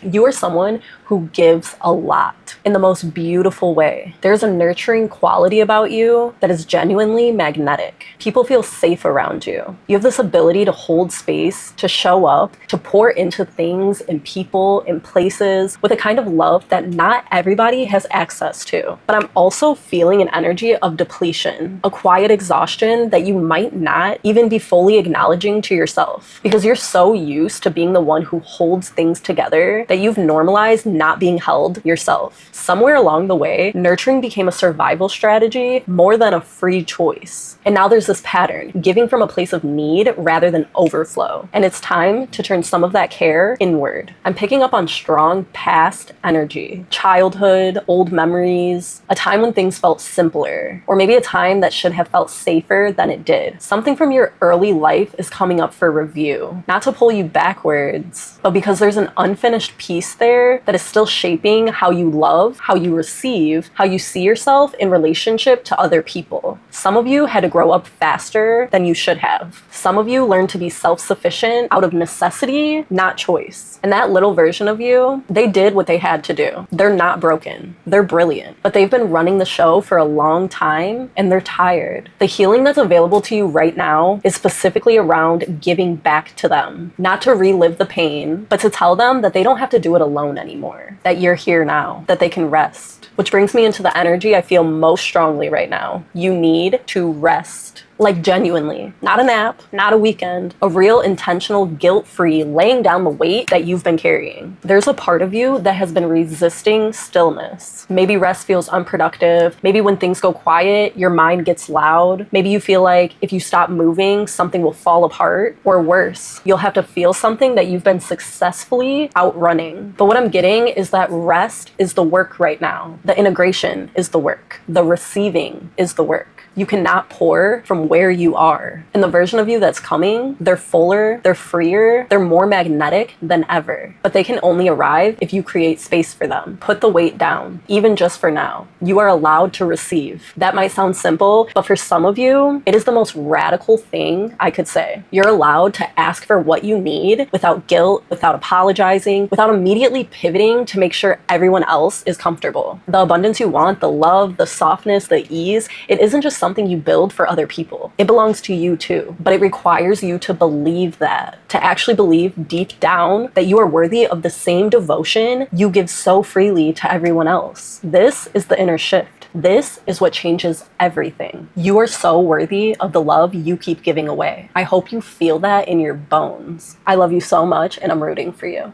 You are someone who gives a lot in the most beautiful way. There's a nurturing quality about you that is genuinely magnetic. People feel safe around you. You have this ability to hold space, to show up, to pour into things and people and places with a kind of love that not everybody has access to. But I'm also feeling an energy of depletion, a quiet exhaustion that you might not even be fully acknowledging to yourself because you're so used to being the one who holds things together that you've normalized not being held yourself. Somewhere along the way, nurturing became a survival strategy more than a free choice. And now there's this pattern, giving from a place of need rather than overflow. And it's time to turn some of that care inward. I'm picking up on strong past energy, childhood, old memories, a time when things felt simpler, or maybe a time that should have felt safer than it did. Something from your early life is coming up for review, not to pull you backwards, but because there's an unfinished piece there that is still shaping how you love, how you receive, how you see yourself in relationship to other people. Some of you had to grow up faster than you should have. Some of you learned to be self-sufficient out of necessity, not choice. And that little version of you, they did what they had to do. They're not broken. They're brilliant. But they've been running the show for a long time and they're tired. The healing that's available to you right now is specifically around giving back to them. Not to relive the pain, but to tell them that they don't have to do it alone anymore. That you're here now. That they can rest. Which brings me into the energy I feel most strongly right now. You need to rest. Like genuinely, not a nap, not a weekend, a real intentional guilt-free laying down the weight that you've been carrying. There's a part of you that has been resisting stillness. Maybe rest feels unproductive. Maybe when things go quiet, your mind gets loud. Maybe you feel like if you stop moving, something will fall apart. Or worse, you'll have to feel something that you've been successfully outrunning. But what I'm getting is that rest is the work right now. The integration is the work. The receiving is the work. You cannot pour from where you are. And the version of you that's coming, they're fuller, they're freer, they're more magnetic than ever. But they can only arrive if you create space for them. Put the weight down, even just for now. You are allowed to receive. That might sound simple, but for some of you, it is the most radical thing I could say. You're allowed to ask for what you need without guilt, without apologizing, without immediately pivoting to make sure everyone else is comfortable. The abundance you want, the love, the softness, the ease, it isn't just something you build for other people. It belongs to you too, but it requires you to believe that, to actually believe deep down that you are worthy of the same devotion you give so freely to everyone else. This is the inner shift. This is what changes everything. You are so worthy of the love you keep giving away. I hope you feel that in your bones. I love you so much and I'm rooting for you.